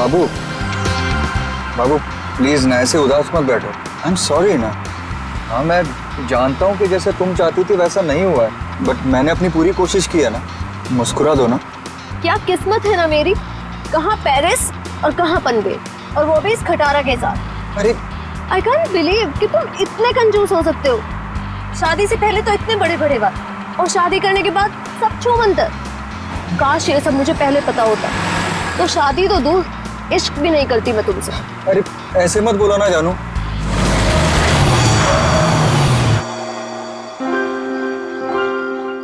बाबू बाबू please ना ऐसे उदास मत बैठो। आई एम सॉरी ना। हाँ मैं जानता हूँ कि जैसे तुम चाहती थी वैसा नहीं हुआ है, बट मैंने अपनी पूरी कोशिश की है ना। मुस्कुरा दो ना। क्या किस्मत है ना मेरी, कहाँ पेरिस और कहाँ पनवेल, और वो भी इस खटारा के साथ। अरे आई कांट बिलीव कि तुम इतने कंजूस हो सकते हो। शादी से पहले तो इतने बड़े बड़े बात, और शादी करने के बाद सब छूमंतर। काश ये सब मुझे पहले पता होता, तो शादी तो दूर, इश्क भी नहीं करती मैं तुमसे। अरे ऐसे मत बोलो ना जानू।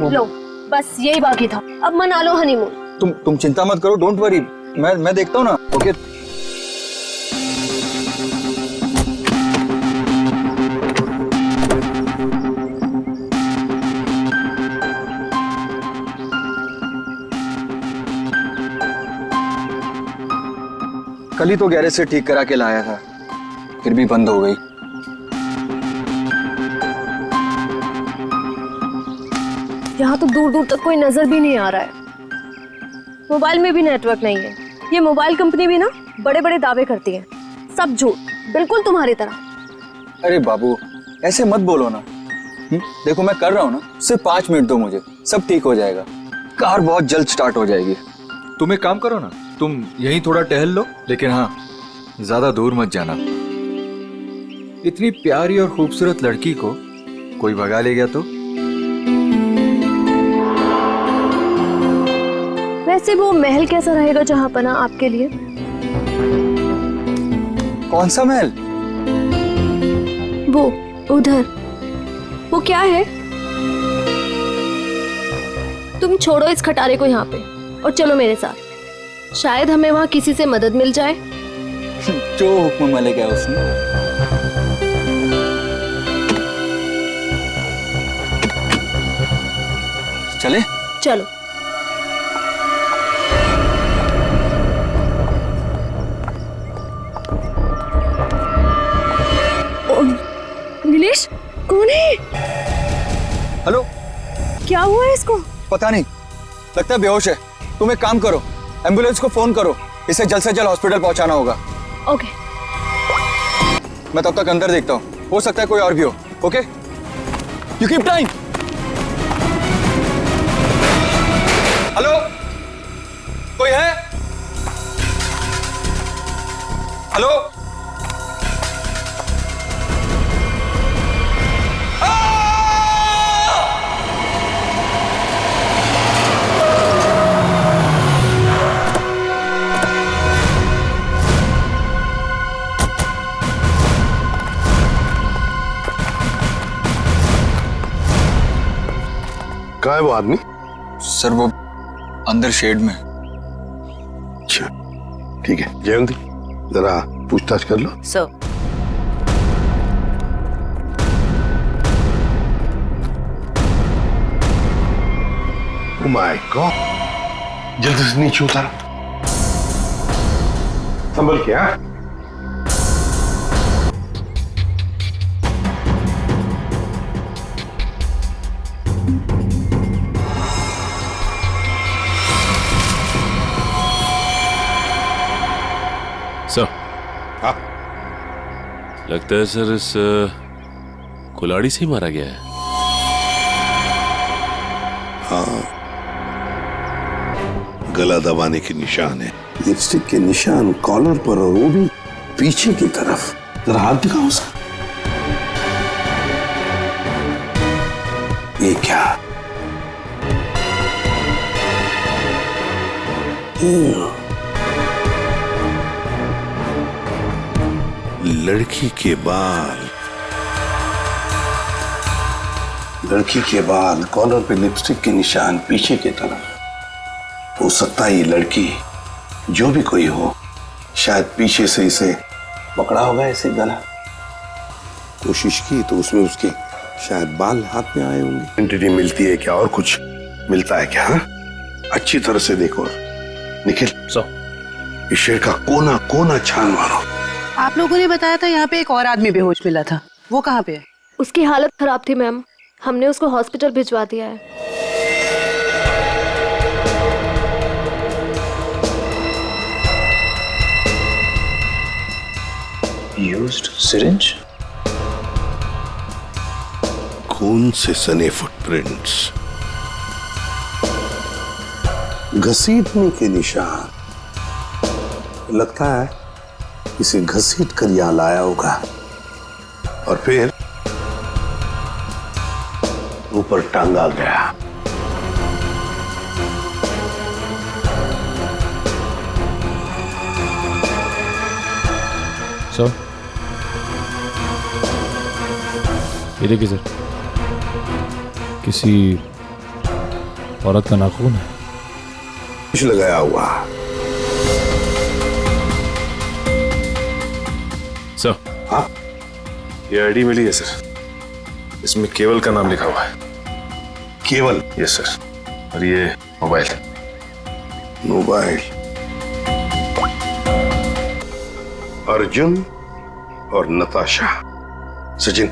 लो बस यही बाकी था, अब मना लो हनीमून। तुम चिंता मत करो, डोंट वरी। मैं देखता हूँ ना। ओके कल ही तो गैरेज से ठीक करा के लाया था, फिर भी बंद हो गई। यहाँ तो दूर दूर तक कोई नजर भी नहीं आ रहा है। मोबाइल में भी नेटवर्क नहीं है। ये मोबाइल कंपनी भी ना बड़े बड़े दावे करती है, सब झूठ, बिल्कुल तुम्हारी तरह। अरे बाबू ऐसे मत बोलो ना। देखो मैं कर रहा हूँ ना, सिर्फ 5 मिनट दो मुझे, सब ठीक हो जाएगा। कार बहुत जल्द स्टार्ट हो जाएगी। तुम एक काम करो ना, तुम यहीं थोड़ा टहल लो, लेकिन हाँ ज्यादा दूर मत जाना। इतनी प्यारी और खूबसूरत लड़की को कोई भगा ले गया तो? वैसे वो महल कैसा रहेगा जहाँ पना आपके लिए? कौन सा महल? वो उधर, वो क्या है? तुम छोड़ो इस खटारे को यहाँ पे और चलो मेरे साथ। शायद हमें वहाँ किसी से मदद मिल जाए। जो हुक्म मलिक है उसने। चले? चलो। नीलेश, कौन है? हेलो। क्या हुआ है इसको? पता नहीं, लगता है बेहोश है। तुम एक काम करो, एम्बुलेंस को फोन करो, इसे जल्द से जल्द हॉस्पिटल पहुंचाना होगा। ओके। मैं तब तक अंदर देखता हूँ, हो सकता है कोई और भी हो। Okay, you keep time. Hello, कोई है? हेलो। कहाँ है वो आदमी? सर वो अंदर शेड में। अच्छा ठीक है, जयंती जरा पूछताछ कर लो। सर। ओह माय गॉड, जल्दी से नीचे उतारो, संभल के। हाँ सर। हाँ लगता है सर इस कुल्हाड़ी से ही मारा गया है। हाँ, गला दबाने के निशान है, लिपस्टिक के निशान कॉलर पर, और वो भी पीछे की तरफ। जरा हाथ दिखाओ उसका। ये क्या? लड़की के बाल, लड़की के बाल, कॉलर पे लिपस्टिक के निशान पीछे की तरफ। हो सकता है ये लड़की, जो भी कोई हो, शायद पीछे से इसे पकड़ा होगा ऐसे गला। कोशिश की तो उसमें उसके शायद बाल हाथ में आए होंगे। आइडेंटिटी मिलती है क्या और कुछ मिलता है क्या? हाँ? अच्छी तरह से देखो निखिल। इस शेर का कोना कोना छान मारो। आप लोगों ने बताया था यहाँ पे एक और आदमी बेहोश मिला था, वो कहाँ पे है? उसकी हालत खराब थी मैम, हमने उसको हॉस्पिटल भिजवा दिया है। यूज्ड सिरिंज, खून से सने फुटप्रिंट्स, घसीटने के निशान। लगता है इसे घसीट कर यहां लाया होगा और फिर ऊपर टांगा गया। सर ये देखिए सर, किसी औरत का नाखून है। कुछ लगाया हुआ। सर हाँ, ये आईडी मिली है सर, इसमें केवल का नाम लिखा हुआ है। केवल? यस सर, और ये मोबाइल। मोबाइल, अर्जुन और नताशा। सचिन,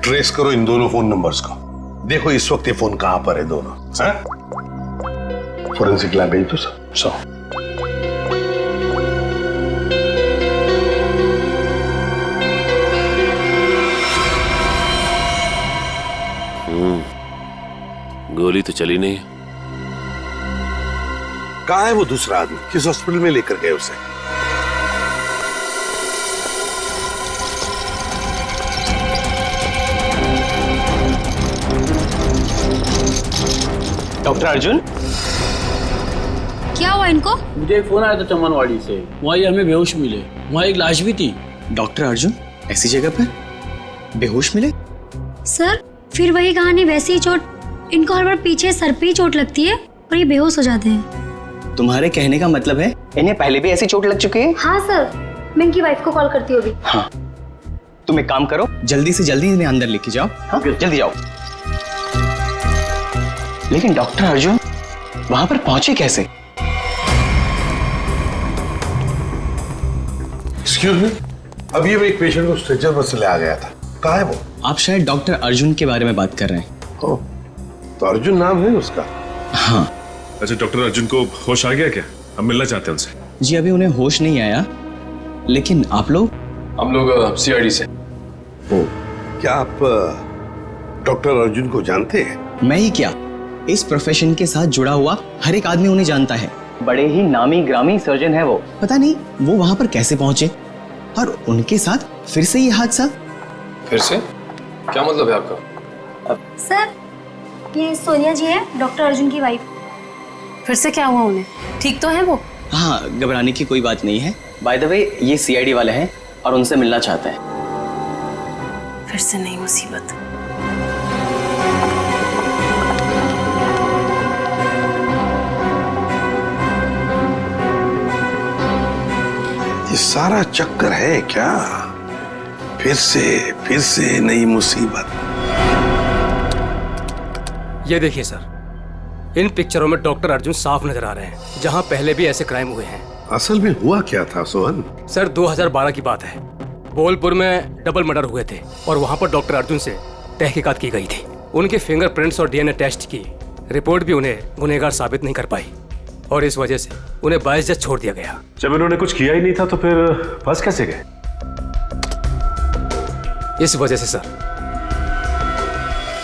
ट्रेस करो इन दोनों फोन नंबर्स को, देखो इस वक्त ये फोन कहां पर है दोनों। फोरेंसिक लैब भेज दो सर। गोली तो चली नहीं। कहां है वो दूसरा आदमी? किस हॉस्पिटल में लेकर गए उसे? डॉक्टर अर्जुन, क्या हुआ इनको? मुझे एक फोन आया था चमनवाड़ी से, वहीं हमें बेहोश मिले, वहाँ एक लाश भी थी। डॉक्टर अर्जुन ऐसी जगह पर बेहोश मिले? सर फिर वही कहानी, वैसी ही चोट। इनको हर बार पीछे सर पे ही चोट लगती है और ये बेहोश हो जाते हैं। तुम्हारे कहने का मतलब है इन्हें पहले भी ऐसी चोट लग चुकी है? हाँ सर, मैं इनकी वाइफ को कॉल करती हूँ अभी। हाँ, तुम एक काम करो, जल्दी से जल्दी इन्हें अंदर लेके जाओ। हाँ जल्दी जाओ। लेकिन डॉक्टर अर्जुन वहां पर पहुंचे कैसे? एक्सक्यूज मी, अभी एक पेशेंट को स्ट्रेचर पर से ले आ गया था, कहाँ है वो? आप शायद डॉक्टर अर्जुन के बारे में बात कर रहे हैं। ओ, तो अर्जुन नाम है उसका? हाँ। अच्छा, डॉक्टर अर्जुन को होश आ गया क्या? हम मिलना चाहते हैं उनसे। जी अभी उन्हें होश नहीं आया, लेकिन आप लोग? हम लोग सीआईडी से। ओ, क्या आप डॉक्टर अर्जुन को जानते हैं? मैं ही क्या, इस प्रोफेशन के साथ जुड़ा हुआ हर एक आदमी उन्हें जानता है। बड़े ही नामी ग्रामी सर्जन है वो। पता नहीं वो वहां पर कैसे पहुंचे और उनके साथ फिर से ये हादसा। फिर से? क्या मतलब है आपका? सर ये सोनिया जी है, डॉक्टर अर्जुन की वाइफ। फिर से क्या हुआ उन्हें? ठीक तो है वो? हाँ, घबराने की कोई बात नहीं है। बाय द वे ये सीआईडी वाले हैं और उनसे मिलना चाहते हैं। फिर से नई मुसीबत। ये सारा चक्कर है क्या? फिर से नई मुसीबत। ये देखिए सर, इन पिक्चरों में डॉक्टर अर्जुन साफ नजर आ रहे हैं, जहां पहले भी ऐसे क्राइम हुए हैं। असल में हुआ क्या था सोहन? सर 2012 की बात है, बोलपुर में डबल मर्डर हुए थे और वहां पर डॉक्टर अर्जुन से तहकीकात की गई थी। उनके फिंगरप्रिंट्स और डीएनए टेस्ट की रिपोर्ट भी उन्हें गुनहगार साबित नहीं कर पाई और इस वजह से उन्हें बाइज्जत छोड़ दिया गया। जब इन्होंने कुछ किया ही नहीं था तो फिर फंस कैसे गए? इस वजह से सर,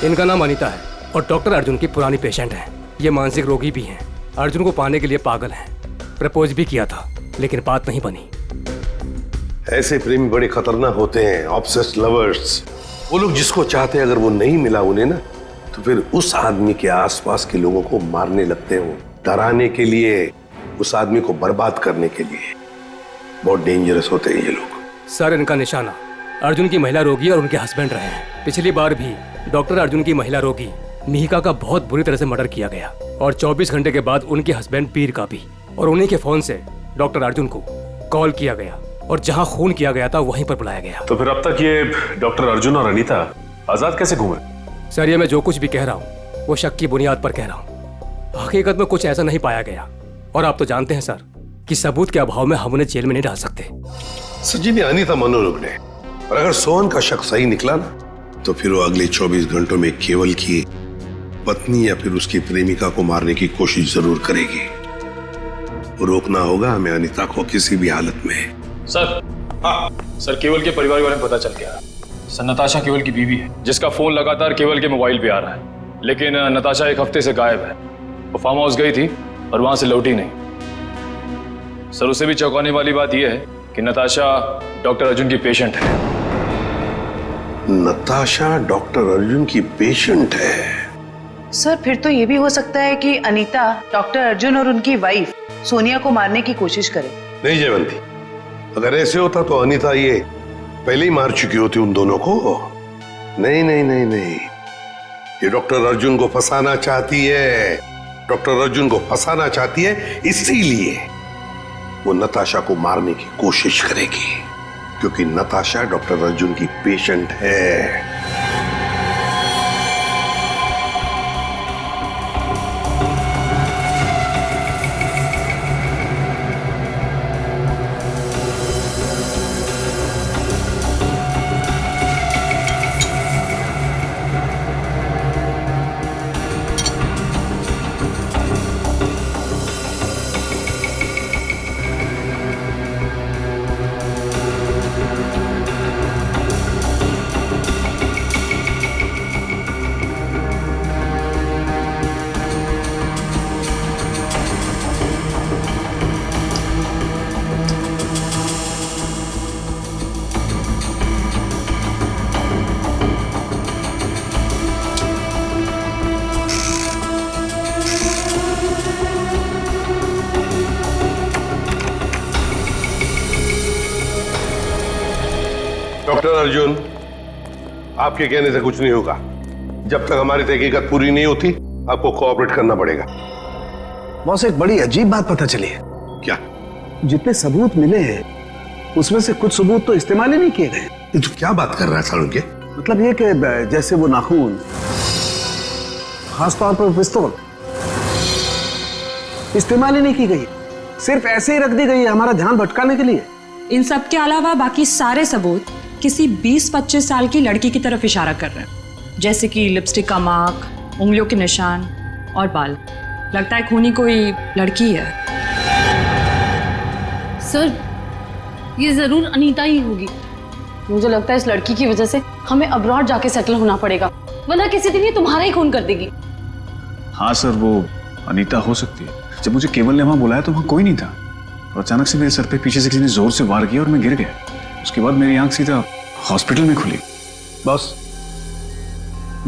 इनका नाम अनीता है और डॉक्टर अर्जुन की पुरानी पेशेंट है। ये मानसिक रोगी भी हैं, अर्जुन को पाने के लिए पागल हैं। प्रपोज भी किया था लेकिन बात नहीं बनी। ऐसे प्रेमी बड़े खतरनाक होते हैं, ऑब्सेस्ड लवर्स। वो लोग जिसको चाहते हैं अगर वो नहीं मिला उन्हें ना, तो फिर उस आदमी के आसपास के लोगों को मारने लगते हैं, वो डराने के लिए, उस आदमी को बर्बाद करने के लिए। बहुत डेंजरस होते हैं ये लोग। सर इनका निशाना अर्जुन की महिला रोगी और उनके हस्बैंड रहे हैं। पिछली बार भी डॉक्टर अर्जुन की महिला रोगी मिहिका का बहुत बुरी तरह से मर्डर किया गया और 24 घंटे के बाद उनके हस्बैंड पीर का भी, और उन्हीं के फोन से डॉक्टर अर्जुन को कॉल किया गया और जहां खून किया गया था वहीं पर बुलाया गया। तो फिर अब तक ये डॉक्टर अर्जुन और अनीता आजाद कैसे घूमे? सर ये मैं जो कुछ भी कह रहा हूँ वो शक की बुनियाद पर कह रहा हूँ। हकीकत में कुछ ऐसा नहीं पाया गया और आप तो जानते हैं सर कि सबूत के अभाव में हम उन्हें जेल में नहीं डाल सकते। सचिन, अनीता मनोरोग ने, और अगर सोहन का शक सही निकला ना, तो फिर वो अगले 24 घंटों में केवल की पत्नी या फिर उसकी प्रेमिका को मारने की कोशिश जरूर करेगी। रोकना होगा हमें अनीता को किसी भी हालत में। सर। हाँ। सर केवल के परिवार के बारे में पता चल गया। सर नताशा केवल की बीवी है, जिसका फोन लगातार केवल के मोबाइल पे आ रहा है। लेकिन नताशा एक हफ्ते से गायब है। वो फार्म हाउस गई थी और वहां से लौटी नहीं। सर उससे भी चौंकाने वाली बात यह है कि नताशा डॉक्टर अर्जुन की पेशेंट है। नताशा डॉक्टर अर्जुन की पेशेंट है? सर फिर तो ये भी हो सकता है कि अनीता डॉक्टर अर्जुन और उनकी वाइफ सोनिया को मारने की कोशिश करे। नहीं जयवंती, अगर ऐसे होता तो अनीता ये पहले ही मार चुकी होती उन दोनों को। नहीं नहीं नहीं नहीं, ये डॉक्टर अर्जुन को फंसाना चाहती है। डॉक्टर अर्जुन को फंसाना चाहती है, इसीलिए वो नताशा को मारने की कोशिश करेगी, क्योंकि नताशा डॉक्टर अर्जुन की पेशेंट है। डॉक्टर अर्जुन, आपके कहने से कुछ नहीं होगा। जब तक हमारी तहकीकात पूरी नहीं होती, आपको कोऑपरेट करना पड़ेगा। बॉस, एक बड़ी अजीब बात पता चली है। क्या? जितने सबूत मिले हैं उसमें से कुछ सबूत तो इस्तेमाल ही नहीं किए गए। ये तो क्या बात कर रहा है सालुंके? मतलब ये कि जैसे वो नाखून, खासतौर पर पिस्तौल, इस्तेमाल ही नहीं की गई, सिर्फ ऐसे ही रख दी गई है हमारा ध्यान भटकाने के लिए। इन सब के अलावा बाकी सारे सबूत किसी 20-25 साल की लड़की की तरफ इशारा कर रहे हैं, जैसे कि लिपस्टिक का मार्क, उंगलियों के निशान और बाल। लगता है खूनी कोई लड़की है। सर ये जरूर अनीता ही होगी। मुझे लगता है इस लड़की की वजह से हमें अब्रॉड जाके सेटल होना पड़ेगा, वरना किसी दिन ये तुम्हारा ही खून कर देगी। हाँ सर, वो अनीता हो सकती है। जब मुझे केवल ने वहां बुलाया तो वहां कोई नहीं था, और अचानक से मेरे सर पे पीछे से किसी ने जोर से वार किया और मैं गिर गया। उसके बाद मेरी आंख सीधा हॉस्पिटल में खुली। बॉस,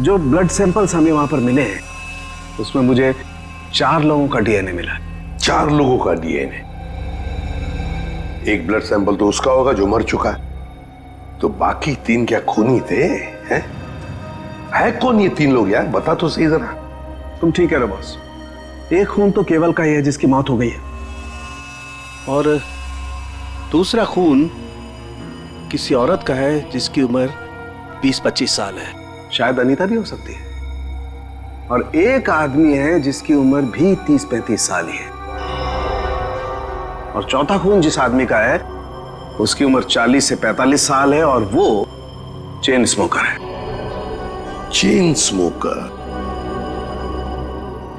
जो ब्लड सैंपल्स हमें वहां पर मिले हैं उसमें मुझे 4 लोगों का डीएनए मिला। 4 लोगों का डीएनए? एक ब्लड सैंपल तो उसका होगा जो मर चुका है, तो बाकी 3 क्या खूनी थे? हैं? है कौन ये 3 लोग यार? बता तो सही जरा। तुम ठीक कह रहे हो बॉस, एक खून तो केवल का ही है जिसकी मौत हो गई है, और दूसरा खून किसी औरत का है जिसकी उम्र 20-25 साल है। शायद अनीता भी हो सकती है। और एक आदमी है जिसकी उम्र भी 30-35 साल ही है। और चौथा खून जिस आदमी का है उसकी उम्र 40 से 45 साल है, और वो चेन स्मोकर है। Chain smoker?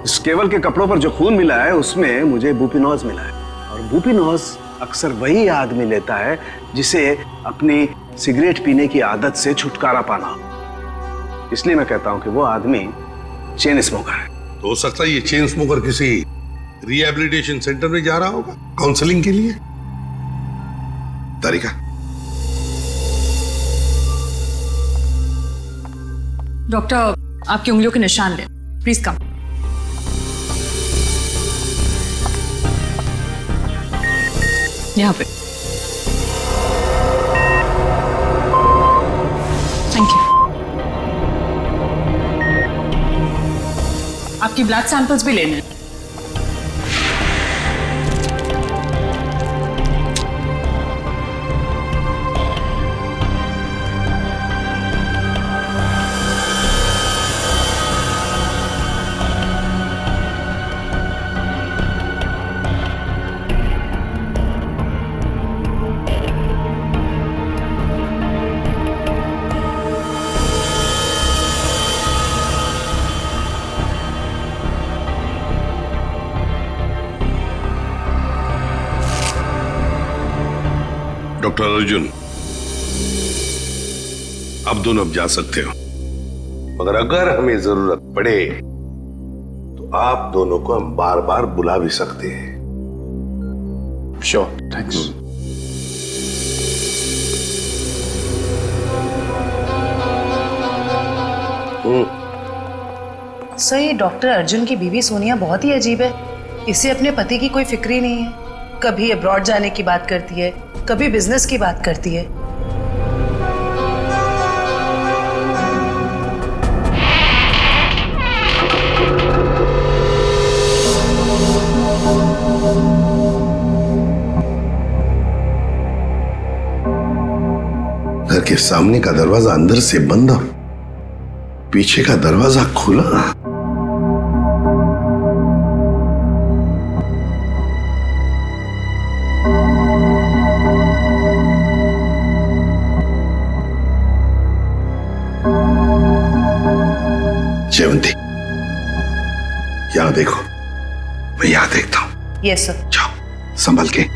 इस केवल के कपड़ों पर जो खून मिला है उसमें मुझे बुपिनोज मिला है, और बुपिनोज अक्सर वही आदमी लेता है जिसे अपनी सिगरेट पीने की आदत से छुटकारा पाना। इसलिए मैं कहता हूं कि वो आदमी चेन स्मोकर है। तो हो सकता है ये चेन स्मोकर किसी रिहैबिलिटेशन सेंटर में जा रहा होगा काउंसलिंग के लिए। तारिका, डॉक्टर आपकी उंगलियों के निशान ले, प्लीज कम। यहाँ पे। Thank you. आपकी ब्लड सैंपल्स भी लेने हैं। डॉक्टर अर्जुन, अब दोनों अब जा सकते हो, मगर अगर हमें जरूरत पड़े तो आप दोनों को हम बार बार बुला भी सकते हैं। Sure, thanks. सर, ये डॉक्टर अर्जुन की बीवी सोनिया बहुत ही अजीब है। इसे अपने पति की कोई फिक्र ही नहीं है। कभी अब्रॉड जाने की बात करती है, कभी बिजनेस की बात करती है। घर के सामने का दरवाजा अंदर से बंद और पीछे का दरवाजा खुला। जयवंती, यहां देखो, मैं यहां देखता हूं। Yes sir. जाओ, संभल के।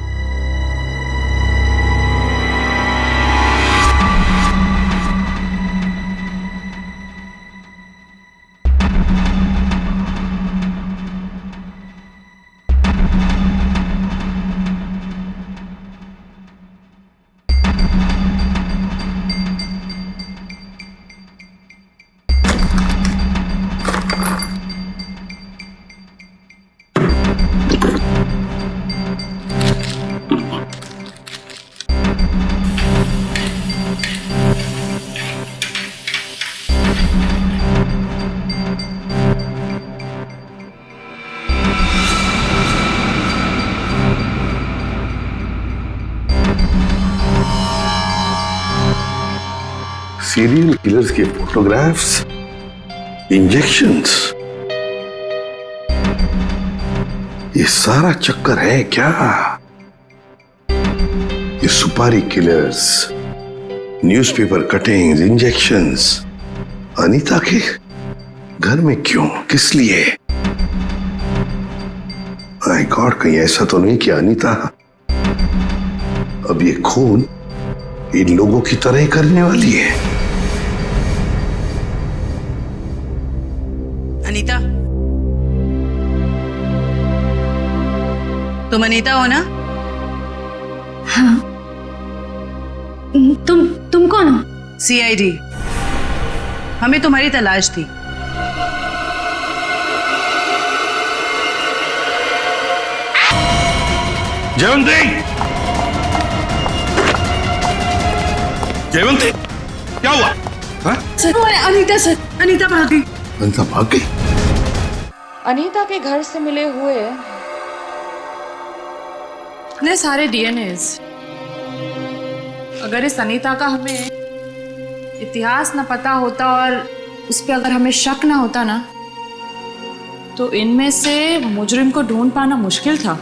सीरियल किलर्स के फोटोग्राफ्स, इंजेक्शंस, ये सारा चक्कर है क्या? ये सुपारी killers, newspaper cuttings, injections Anita के घर में क्यों, किस लिए? माय गॉड, कहीं ऐसा तो नहीं कि अनीता अब ये खून इन लोगों की तरह ही करने वाली है? अनीता, तुम अनीता हो ना? हाँ। तुम कौन हो? सीआईडी। हमें तुम्हारी तलाश थी। जयवंती, जयवंती, क्या हुआ? सर, अनीता सर, अनीता भाग गई। अनीता भाग गई? अनीता के घर से मिले हुए इतने सारे डीएनएस, अगर इस अनीता का हमें इतिहास न पता होता और उस पर अगर हमें शक ना होता ना, तो इनमें से मुजरिम को ढूंढ पाना मुश्किल था।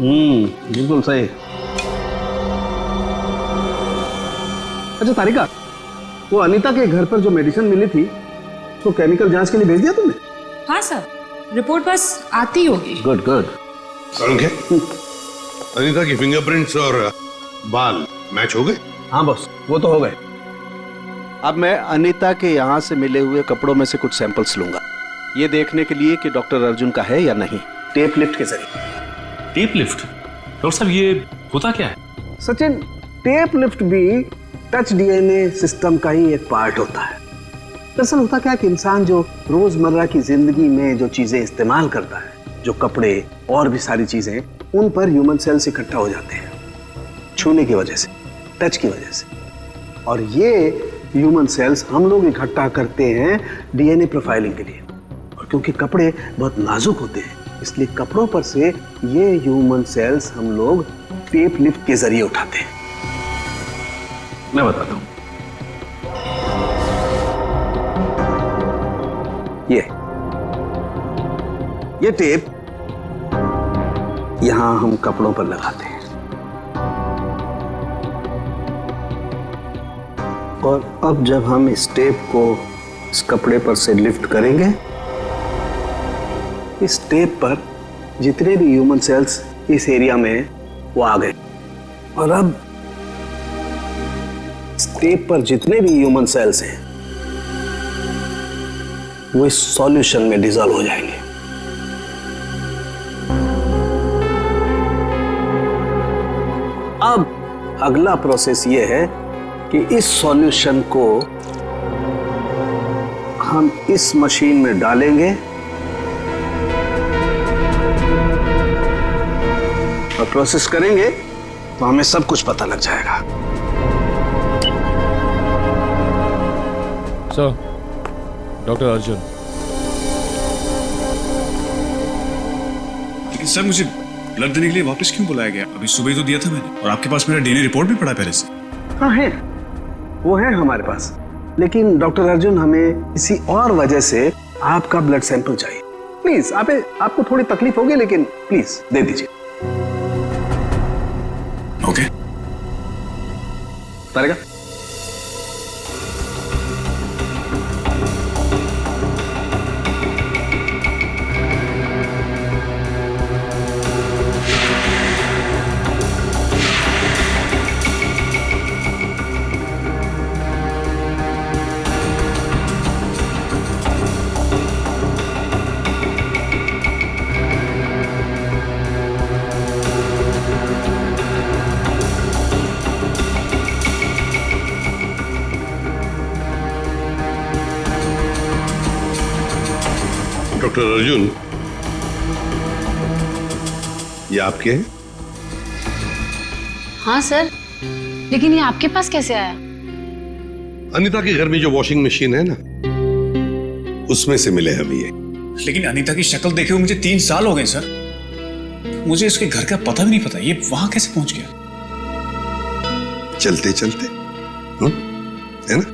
बिल्कुल सही। अच्छा तारिका, वो अनीता के घर पर जो मेडिसिन मिली थी तो केमिकल जांच के लिए भेज दिया तुमने? हाँ सर, रिपोर्ट बस आती होगी। Good good. अनीता की फिंगरप्रिंट्स और बाल मैच हो गए? हाँ बॉस, वो तो हो गए। अब मैं अनीता के यहाँ से मिले हुए कपड़ों में से कुछ सैंपल्स लूंगा, ये देखने के लिए कि डॉक्टर अर्जुन का है या नहीं, टेप लिफ्ट के जरिए। Tape lift? डॉक्टर साहब, ये होता क्या है? सचिन, टेप लिफ्ट भी टच डीएनए सिस्टम का ही एक पार्ट होता है। दरअसल होता क्या कि इंसान जो रोजमर्रा की जिंदगी में जो चीजें इस्तेमाल करता है, जो कपड़े और भी सारी चीजें, उन पर ह्यूमन सेल्स इकट्ठा हो जाते हैं छूने की वजह से, टच की वजह से। और ये ह्यूमन सेल्स हम लोग इकट्ठा करते हैं डीएनए प्रोफाइलिंग के लिए। और क्योंकि कपड़े बहुत नाजुक होते हैं, इसलिए कपड़ों पर से ये ह्यूमन सेल्स हम लोग टेप लिफ्ट के जरिए उठाते हैं। मैं बताता हूं, ये टेप यहां हम कपड़ों पर लगाते हैं और अब जब हम इस टेप को इस कपड़े पर से लिफ्ट करेंगे, इस टेप पर जितने भी ह्यूमन सेल्स इस एरिया में वो आ गए। और अब टेप पर जितने भी ह्यूमन सेल्स हैं वो इस सॉल्यूशन में डिजॉल्व हो जाएंगे। अब अगला प्रोसेस ये है कि इस सॉल्यूशन को हम इस मशीन में डालेंगे और प्रोसेस करेंगे तो हमें सब कुछ पता लग जाएगा। Sir, doctor Arjun. लेकिन सर मुझे ब्लड देने के लिए वापस क्यों बुलाया गया? अभी सुबह तो दिया था मैंने, और आपके पास मेरा डीएनए रिपोर्ट भी पड़ा पहले से। हाँ है, वो है हमारे पास, लेकिन डॉक्टर अर्जुन हमें किसी और वजह से आपका ब्लड सैंपल चाहिए। प्लीज, आपको थोड़ी तकलीफ होगी लेकिन प्लीज दे दीजिए। ओके, पड़ेगा। डॉक्टर अर्जुन, ये आपके हैं? हाँ सर, लेकिन ये आपके पास कैसे आया? अनीता के घर में जो वॉशिंग मशीन है ना, उसमें से मिले हमें ये। लेकिन अनीता की शक्ल देखे हुए मुझे 3 साल हो गए सर। मुझे इसके घर का पता भी नहीं पता, ये वहां कैसे पहुंच गया? चलते चलते, है ना?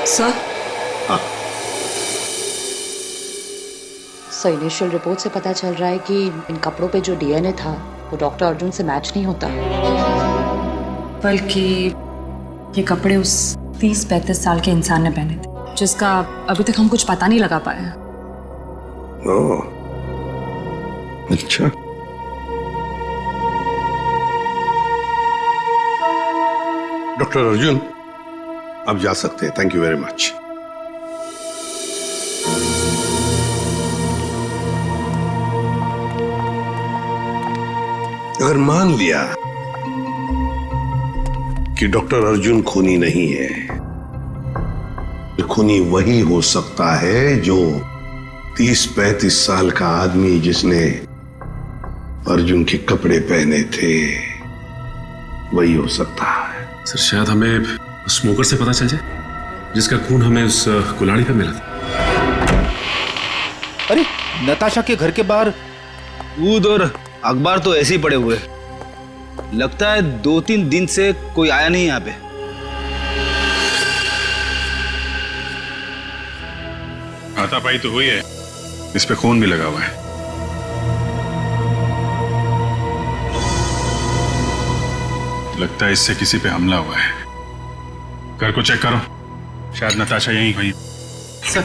सर, सर इनिशियल रिपोर्ट से पता चल रहा है कि इन कपड़ों पे जो डीएनए था वो डॉक्टर अर्जुन से मैच नहीं होता। बल्कि ये कपड़े उस 30-35 साल के इंसान ने पहने थे, जिसका अभी तक हम कुछ पता नहीं लगा पाए। ओह, अच्छा। डॉक्टर अर्जुन, आप जा सकते हैं। Thank you very much. अगर मान लिया कि डॉक्टर अर्जुन खूनी नहीं है, खूनी वही हो सकता है जो 30-35 साल का आदमी जिसने अर्जुन के कपड़े पहने थे, वही हो सकता है। सर शायद हमें स्मोकर से पता चल जाए जिसका खून हमें उस कुल्हाड़ी पे मिला था। अरे नताशा के घर के बाहर दूध और अखबार तो ऐसे ही पड़े हुए, लगता है 2-3 दिन से कोई आया नहीं यहाँ पे। हाथापाई तो हुई है, इस पे खून भी लगा हुआ है। लगता है इससे किसी पे हमला हुआ है। घर को चेक करो, शायद नताशा यहीं हुई। सर,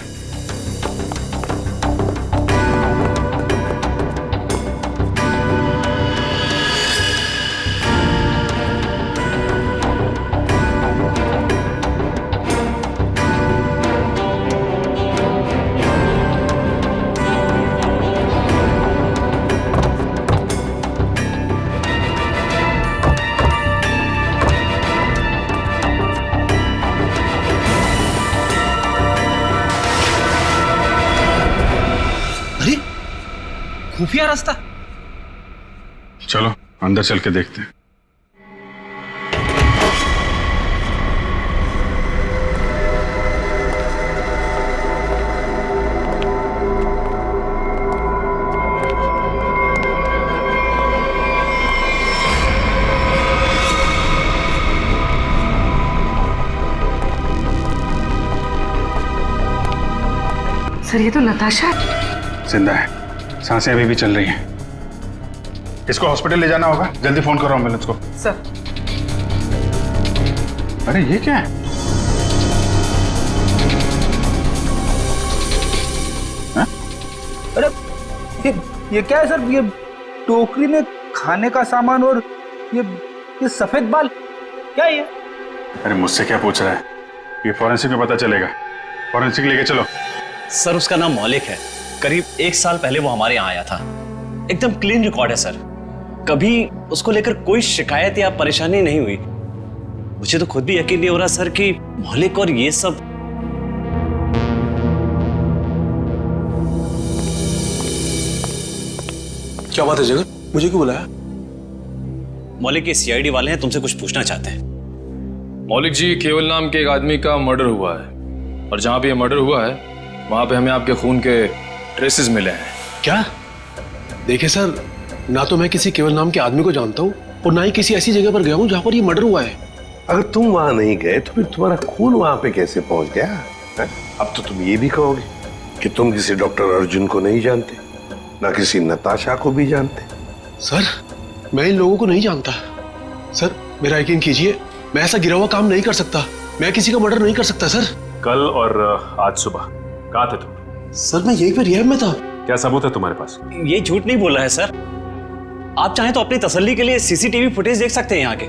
खुफिया रास्ता। चलो अंदर चल के देखते हैं। सर, ये तो नताशा जिंदा है, सांसें अभी भी चल रही हैं। इसको हॉस्पिटल ले जाना होगा, जल्दी फोन करो एम्बुलेंस को। सर। अरे ये क्या है? हा? अरे ये क्या है सर? ये टोकरी में खाने का सामान और ये सफेद बाल क्या है ये? अरे मुझसे क्या पूछ रहा है? ये फॉरेंसिक में पता चलेगा। फॉरेंसिक लेके चलो। सर उसका नाम मौलिक है, करीब 1 साल पहले वो हमारे यहाँ आया था। एकदम क्लीन रिकॉर्ड है सर, कभी उसको लेकर कोई शिकायत या परेशानी नहीं हुई। मुझे तो खुद भी यकीन नहीं हो रहा सर कि मौलिक और ये सब। क्या बात है जगन, मुझे क्यों बुलाया? मौलिक के सीआईडी वाले हैं, तुमसे कुछ पूछना चाहते हैं। मौलिक जी, केवल नाम के एक आदमी का मर्डर हुआ है और जहां पे ये मर्डर हुआ है वहां पे हमें आपके खून के ट्रेसेस मिले हैं। क्या? देखिए सर, ना तो मैं किसी केवल नाम के आदमी को जानता हूँ और ना ही किसी ऐसी जगह पर गया हूँ जहाँ पर ये मर्डर हुआ है। अगर तुम वहां नहीं गए तो फिर तुम्हारा खून वहां पे कैसे पहुंच गया है? अब तो तुम ये भी कहोगे कि तुम किसी डॉक्टर अर्जुन को नहीं जानते, ना किसी नताशा को भी जानते। सर, मैं इन लोगों को नहीं जानता। सर मेरा यकीन कीजिए, मैं ऐसा गिरा हुआ काम नहीं कर सकता। मैं किसी का मर्डर नहीं कर सकता सर। कल और आज सुबह कहाँ थे तुम? सर मैं यहीं पर रिहैब में था। क्या सबूत है तुम्हारे पास? ये झूठ नहीं बोल रहा है सर। आप चाहें तो अपनी तसल्ली के लिए सीसीटीवी फुटेज देख सकते हैं यहाँ के।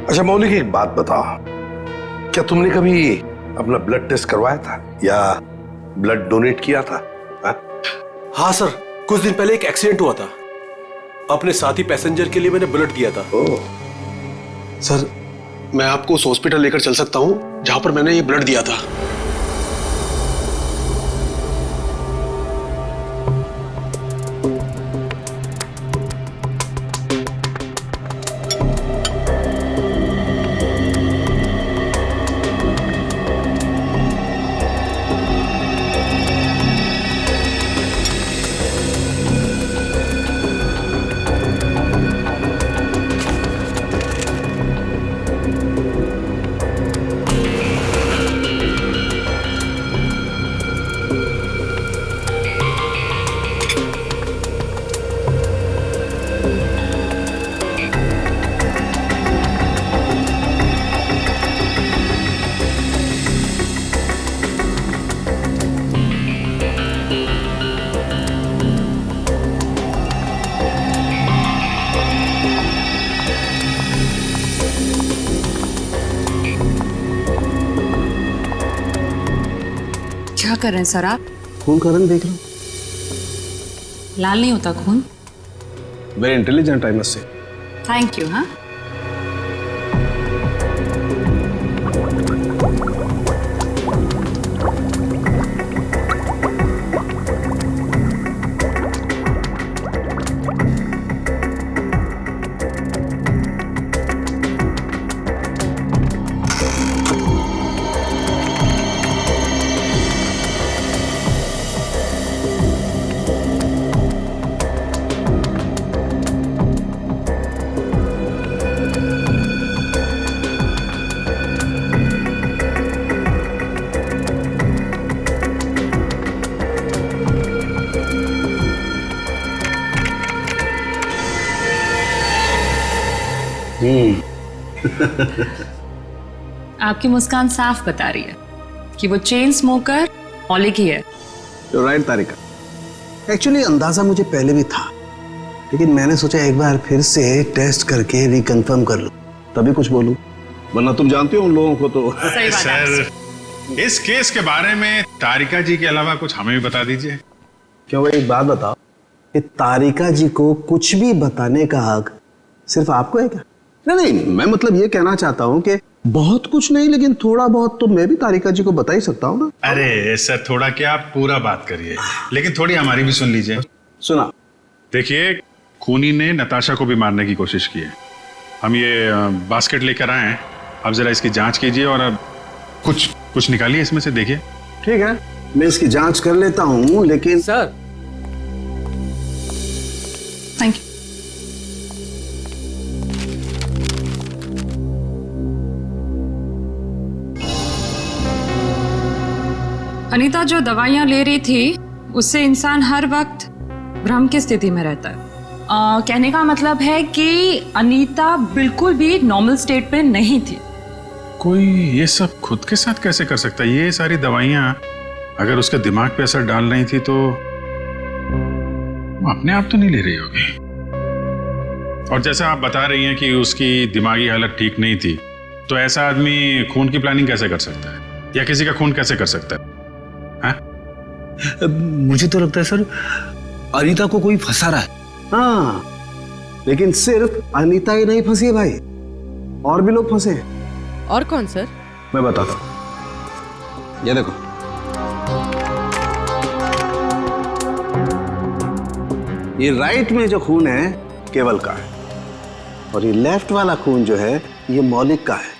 अच्छा मौलिक, एक बात बताओ, क्या तुमने कभी अपना ब्लड टेस्ट करवाया था या ब्लड डोनेट किया था? हाँ सर, कुछ दिन पहले एक एक्सीडेंट हुआ था, अपने साथी पैसेंजर के लिए मैंने ब्लड दिया था। सर मैं आपको उस हॉस्पिटल लेकर चल सकता हूँ जहां पर मैंने ये ब्लड दिया था। क्या कर रहे हैं सर आप? खून का रंग देख लो। लाल नहीं होता खून। Very intelligent I must say. Thank you. हाँ, आपकी मुस्कान साफ बता रही है कि वो चेन स्मोकर मौलिक ही है। राइट तारिका, एक्चुअली अंदाजा मुझे पहले भी था, लेकिन मैंने सोचा एक बार फिर से टेस्ट करके रिकंफर्म कर लूं, तभी कुछ बोलूं, वरना तुम जानते हो उन लोगों को तो। सही बात है। सर, इस केस के बारे में तारिका जी के अलावा कुछ हमें भी बता दीजिए। क्या वो एक बात बताओ कि तारिका जी को कुछ भी बताने का हक सिर्फ आपको है क्या? नहीं, मैं मतलब ये कहना चाहता हूँ कि बहुत कुछ नहीं, लेकिन थोड़ा बहुत तो मैं भी तारिका जी को बता ही सकता हूँ ना। अरे सर, थोड़ा क्या, आप पूरा बात करिए, लेकिन थोड़ी हमारी भी सुन लीजिए। सुना। देखिए, खूनी ने नताशा को भी मारने की कोशिश की है। हम ये बास्केट लेकर आए हैं, अब जरा इसकी जांच कीजिए और अब कुछ निकालिए इसमें से, देखिए। ठीक है, मैं इसकी जांच कर लेता हूँ, लेकिन सर थैंक यू। अनीता जो दवाइयाँ ले रही थी उससे इंसान हर वक्त भ्रम की स्थिति में रहता है। कहने का मतलब है कि अनीता बिल्कुल भी नॉर्मल स्टेट पे नहीं थी। कोई ये सब खुद के साथ कैसे कर सकता है? ये सारी दवाइयाँ अगर उसके दिमाग पे असर डाल रही थी तो वो अपने आप तो नहीं ले रही होगी। और जैसा आप बता रही हैं कि उसकी दिमागी हालत ठीक नहीं थी, तो ऐसा आदमी खून की प्लानिंग कैसे कर सकता है या किसी का खून कैसे कर सकता है? मुझे तो लगता है सर अनीता को कोई फंसा रहा है। हाँ, लेकिन सिर्फ अनीता ही नहीं फंसी है भाई, और भी लोग फंसे हैं। और कौन सर? मैं बताता हूं, ये देखो। ये राइट में जो खून है केवल का है, और ये लेफ्ट वाला खून जो है ये मौलिक का है,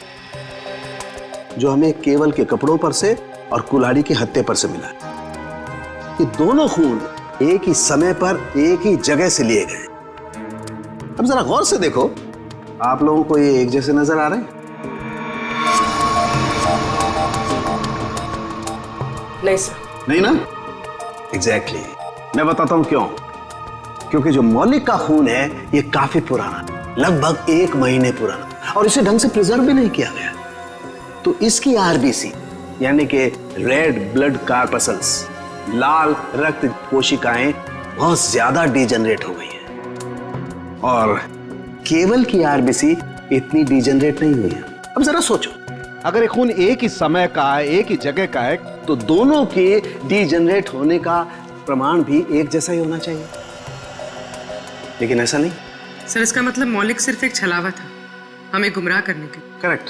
जो हमें केवल के कपड़ों पर से और कुल्हाड़ी के हत्थे पर से मिला है। ये दोनों खून एक ही समय पर एक ही जगह से लिए गए। अब जरा गौर से देखो, आप लोगों को ये एक जैसे नजर आ रहे हैं? नहीं सर। नहीं ना? एग्जैक्टली। मैं बताता हूं क्यों। क्योंकि जो मौलिक का खून है ये काफी पुराना है, लगभग 1 महीने पुराना, और इसे ढंग से प्रिजर्व भी नहीं किया गया। तो इसकी आरबीसी यानी कि रेड ब्लड कार्पसल्स, लाल रक्त कोशिकाएं बहुत ज्यादा डिजेनरेट हो गई हैं, और केवल की आरबीसी इतनी डिजेनरेट नहीं हुई है। अब जरा सोचो, अगर ये खून एक ही समय का है, एक ही जगह का है, तो दोनों के डिजेनरेट होने का प्रमाण भी एक जैसा ही होना चाहिए, लेकिन ऐसा नहीं। सर इसका मतलब मौलिक सिर्फ एक छलावा था, हमें गुमराह करने के। करेक्ट।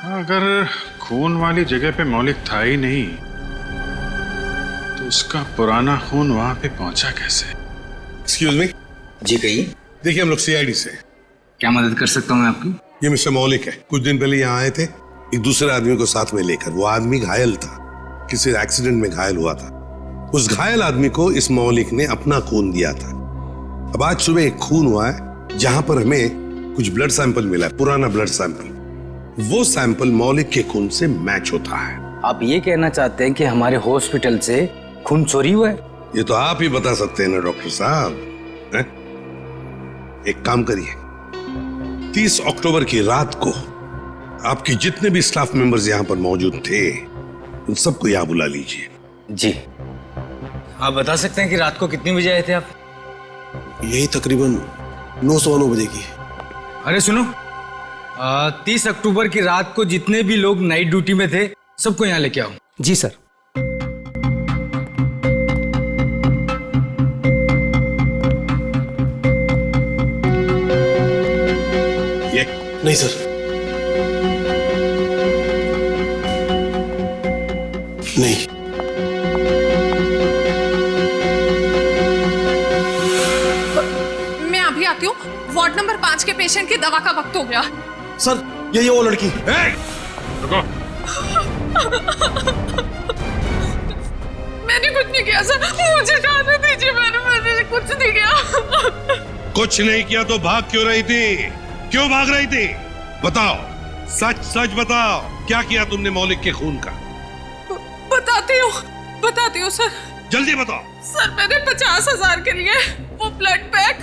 अगर खून वाली जगह पे मौलिक था ही नहीं तो उसका पुराना खून वहां पे पहुंचा कैसे? Excuse me. जी कहिए। देखिए, हम लोग सीआईडी से। क्या मदद कर सकता हूँ मैं आपकी? ये मिस्टर मौलिक है। कुछ दिन पहले यहाँ आए थे एक दूसरे आदमी को साथ में लेकर। वो आदमी घायल था, किसी एक्सीडेंट में घायल हुआ था। उस घायल आदमी को इस मौलिक ने अपना खून दिया था। अब आज सुबह एक खून हुआ है जहां पर हमें कुछ ब्लड सैंपल मिला है, पुराना ब्लड सैंपल। वो सैंपल मौलिक के खून से मैच होता है। आप ये कहना चाहते हैं कि हमारे हॉस्पिटल से खून चोरी हुआ है? ये तो आप ही बता सकते हैं ना डॉक्टर साहब। एक काम करिए, 30 अक्टूबर की रात को आपके जितने भी स्टाफ मेंबर्स यहाँ पर मौजूद थे उन सबको यहाँ बुला लीजिए। जी। आप बता सकते हैं कि रात को कितने बजे आए थे आप? यही तकरीबन 9:15 बजे की। अरे सुनो, 30 अक्टूबर की रात को जितने भी लोग नाइट ड्यूटी में थे सबको यहाँ लेके आओ। जी सर। ये नहीं सर, नहीं। मैं अभी आती हूँ। वार्ड नंबर 5 के पेशेंट की दवा का वक्त हो गया। सर यही वो लड़की। रुको। मैंने कुछ नहीं किया सर, मुझे जाने दीजिए। मैंने कुछ नहीं किया। कुछ नहीं किया तो भाग क्यों रही थी? क्यों भाग रही थी? बताओ, सच सच बताओ, क्या किया तुमने मौलिक के खून का? बताती हूँ सर। जल्दी बताओ। सर मैंने 50,000 के लिए वो ब्लड पैक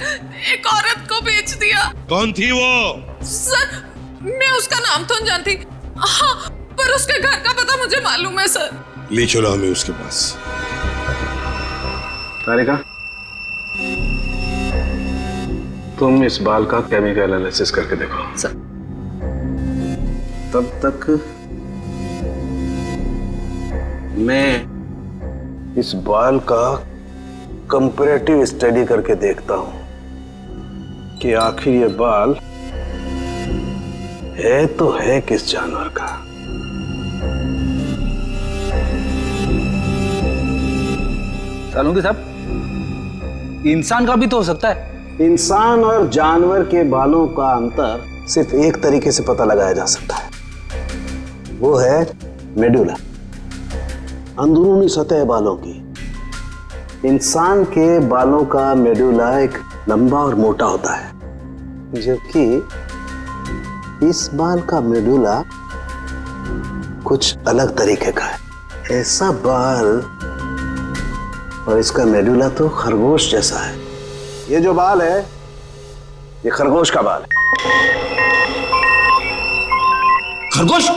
एक औरत को बेच दिया। कौन थी वो? सर मैं उसका नाम तो नहीं जानती, हाँ, पर उसके घर का पता मुझे मालूम है सर। ले चलो हमें उसके पास। तारिका, तुम इस बाल का केमिकल एनालिसिस करके देखो। सर। तब तक मैं इस बाल का कंपैरेटिव स्टडी करके देखता हूं कि आखिर ये बाल है तो है किस जानवर का। सालुंगी साहब, इंसान का भी तो हो सकता है। इंसान और जानवर के बालों का अंतर सिर्फ एक तरीके से पता लगाया जा सकता है, वो है मेडुला, अंदरूनी सतह बालों की। इंसान के बालों का मेडुला एक लंबा और मोटा होता है, जबकि इस बाल का मेडुला कुछ अलग तरीके का है। ऐसा बाल और इसका मेडुला तो खरगोश जैसा है। ये जो बाल है, ये खरगोश का बाल है। खरगोश?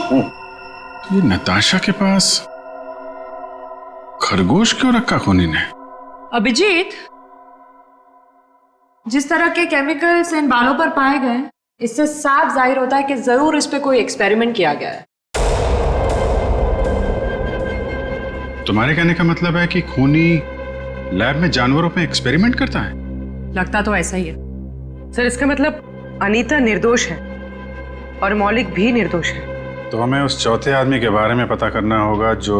ये नताशा के पास खरगोश क्यों रखा खूनी ने? अभिजीत, जिस तरह के केमिकल्स इन बालों पर पाए गए, इससे साफ जाहिर होता है कि जरूर इस पे कोई एक्सपेरिमेंट किया गया है। तुम्हारे कहने का मतलब है कि खूनी लैब में जानवरों पे एक्सपेरिमेंट करता है? लगता तो ऐसा ही है। सर, इसका मतलब अनीता निर्दोष है और मौलिक भी निर्दोष है। तो हमें उस चौथे आदमी के बारे में पता करना होगा जो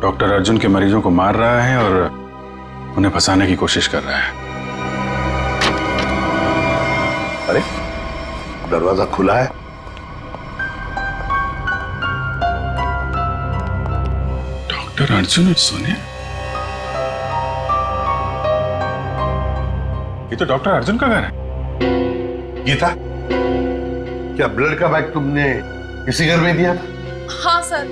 डॉक्टर अर्जुन के मरीजों को मार रहा है और उन्हें फंसाने की कोशिश कर रहा है। अरे, दरवाजा खुला है। डॉक्टर अर्जुन और सोनिया? ये तो डॉक्टर अर्जुन का घर है। गीता, क्या ब्लड का बैग तुमने इसी घर में दिया था? हाँ सर,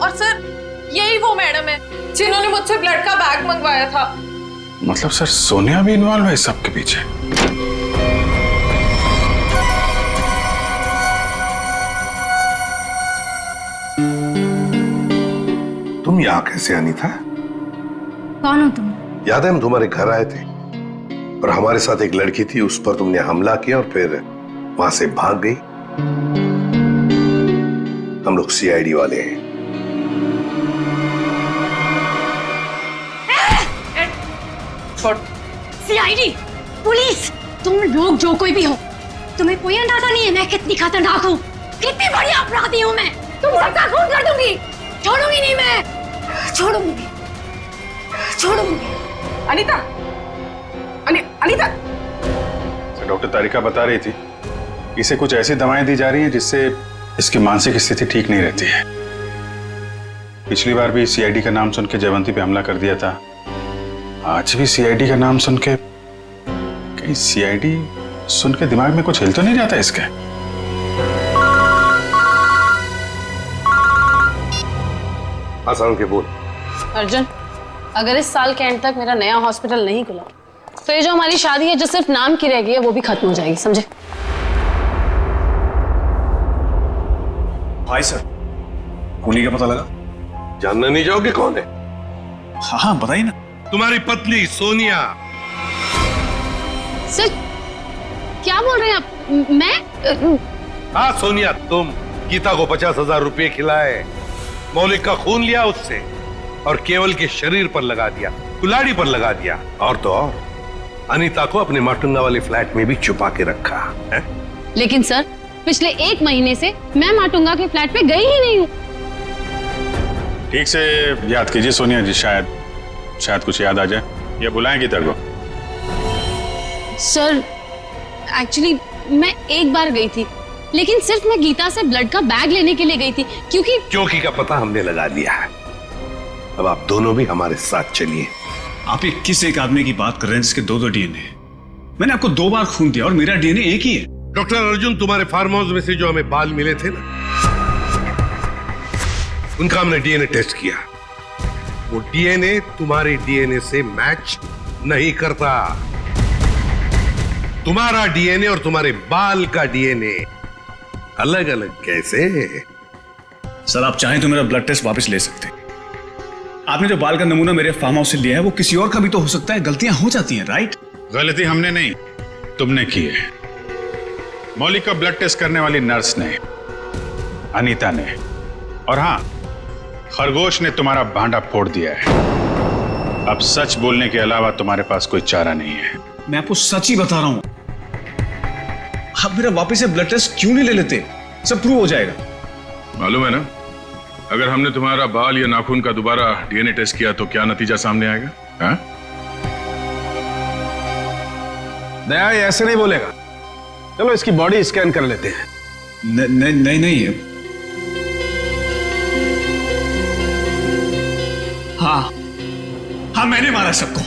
और सर यही वो मैडम है जिन्होंने मुझसे ब्लड का बैग मंगवाया था। मतलब सर, सोनिया भी इन्वॉल्व है इस सब के पीछे? तुम यहाँ कैसे आनी था? कौन हो तुम? याद है हम तुम्हारे घर आए थे और हमारे साथ एक लड़की थी, उस पर तुमने हमला किया और फिर वहां से भाग गई। हम लोग सीआईडी वाले हैं। सीआईडी, पुलिस, तुम लोग जो कोई भी हो, तुम्हें कोई अंदाजा नहीं है मैं कितनी खतरनाक हूँ, कितनी बड़ी अपराधी हूँ मैं। तुम सबका खून कर दूंगी, छोड़ूंगी नहीं मैं, छोड़ूंगी। अनीता, अनीता। डॉक्टर तारिका बता रही थी, इसे कुछ ऐसी दवाएं दी जा रही हैं जिससे इसकी मानसिक स्थिति ठीक नहीं रहती है। पिछली बार भी सीआईडी का नाम सुन के जयवंती पे हमला कर दिया था, आज भी सीआईडी का नाम सुन के, कहीं सीआईडी सुन के दिमाग में कुछ हिल तो नहीं जाता इसके? आसान के बोल। अर्जुन, अगर इस साल के एंड तक मेरा नया हॉस्पिटल नहीं खुला तो ये जो हमारी शादी है जो सिर्फ नाम की रह गई है वो भी खत्म हो जाएगी, समझे? भाई सर, खूनी का पता लगा? जानना नहीं चाहोगे कौन है? हाँ बताइए ना। तुम्हारी पत्नी सोनिया। सर, क्या बोल रहे हैं आप? मैं? हाँ सोनिया, तुम गीता को 50,000 रुपए खिलाए, मौलिक का खून लिया उससे और केवल के शरीर पर लगा दिया, कुल्हाड़ी पर लगा दिया, और तो और अनीता को अपने माटुंगा वाले फ्लैट में भी छुपा के रखा है? लेकिन सर, पिछले 1 महीने से मैं माटुंगा के फ्लैट पे गई ही नहीं हूँ। ठीक से याद कीजिए सोनिया जी, शायद कुछ याद आ जाए, या बुलाएं गीता को। सर, एक्चुअली मैं एक बार गई थी, लेकिन सिर्फ मैं गीता से ब्लड का बैग लेने के लिए गई थी, क्योंकि का पता हमने लगा लिया है। अब आप दोनों भी हमारे साथ चलिए। आप ये किस एक आदमी की बात कर रहे हैं जिसके 2 डीएनए? मैंने आपको 2 बार खून दिया और मेरा डीएनए एक ही है। डॉक्टर अर्जुन, तुम्हारे फार्म हाउस में से जो हमें बाल मिले थे ना, उनका हमने डीएनए टेस्ट किया। वो डीएनए तुम्हारे डीएनए से मैच नहीं करता। तुम्हारा डीएनए और तुम्हारे बाल का डीएनए अलग अलग कैसे? सर, आप चाहें तो मेरा ब्लड टेस्ट वापस ले सकते हैं। आपने जो बाल का नमूना मेरे फार्म हाउस से लिया है वो किसी और का भी तो हो सकता है, गलतियां हो जाती हैं, राइट? गलती हमने नहीं, तुमने की है। मौलिक का ब्लड टेस्ट करने वाली नर्स ने, अनीता ने, और हाँ, खरगोश ने तुम्हारा भांडा फोड़ दिया है। अब सच बोलने के अलावा तुम्हारे पास कोई चारा नहीं है। मैं आपको सच ही बता रहा हूं। आप मेरा वापस से ब्लड टेस्ट क्यों नहीं ले लेते? सब प्रूव हो जाएगा। मालूम है ना, अगर हमने तुम्हारा बाल या नाखून का दोबारा डीएनए टेस्ट किया तो क्या नतीजा सामने आएगा? हाँ? दया ये ऐसे नहीं बोलेगा। चलो इसकी बॉडी स्कैन कर लेते हैं। नहीं। हाँ मैंने मारा सबको।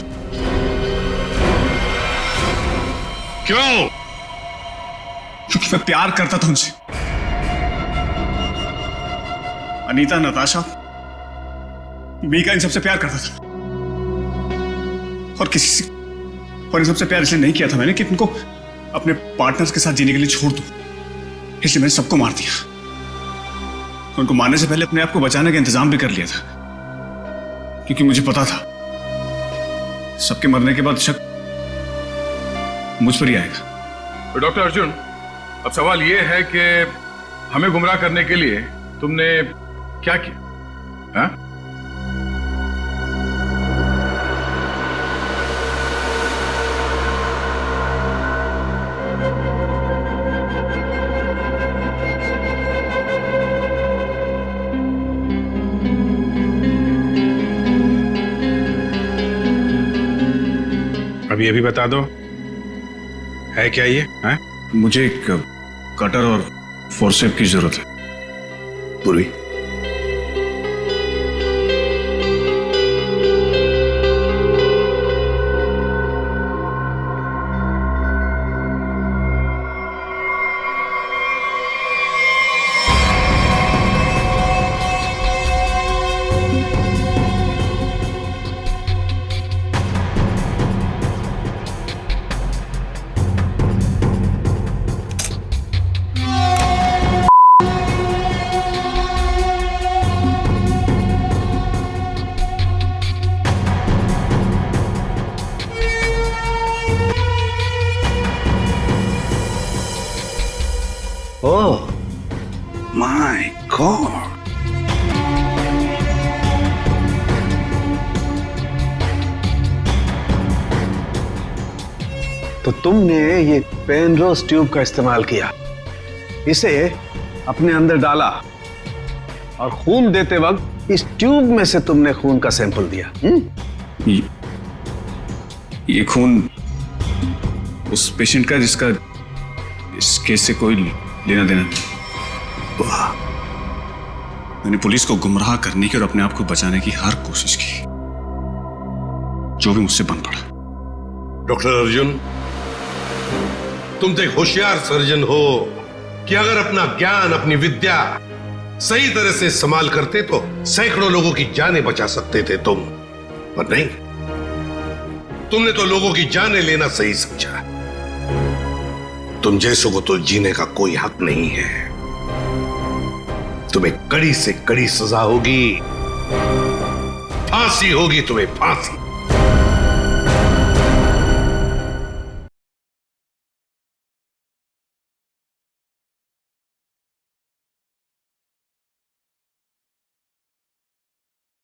क्यों? क्योंकि मैं प्यार करता था उनसे। अनीता, नताशा, मीका, इन सबसे प्यार करता था। और इन सबसे प्यार इसलिए नहीं किया था मैंने कि उनको अपने पार्टनर्स के साथ जीने के लिए छोड़ दूं। इसलिए मैंने सबको मार दिया। उनको मारने से पहले अपने आप को बचाने का इंतजाम भी कर लिया था, क्योंकि मुझे पता था सबके मरने के बाद शक मुझ पर ही आएगा। तो डॉक्टर अर्जुन, अब सवाल यह है कि हमें गुमराह करने के लिए तुमने क्या किया? हाँ? अब ये भी बता दो, है क्या ये? है? मुझे एक कटर और फोर्सेप की जरूरत है। पूर्वी, ओह माय गॉड, तो तुमने ये पेनरोज ट्यूब का इस्तेमाल किया, इसे अपने अंदर डाला और खून देते वक्त इस ट्यूब में से तुमने खून का सैंपल दिया। ये खून उस पेशेंट का जिसका इस केस से कोई लेना देना नहीं। वाह, मैंने पुलिस को गुमराह करने की और अपने आप को बचाने की हर कोशिश की, जो भी मुझसे बन पड़ा। डॉक्टर अर्जुन, तुम तो एक होशियार सर्जन हो कि अगर अपना ज्ञान, अपनी विद्या सही तरह से इस्तेमाल करते तो सैकड़ों लोगों की जानें बचा सकते थे तुम, पर नहीं, तुमने तो लोगों की जानें लेना सही समझा। तुम जैसों को तो जीने का कोई हक नहीं है। तुम्हें कड़ी से कड़ी सजा होगी, फांसी होगी तुम्हें, फांसी।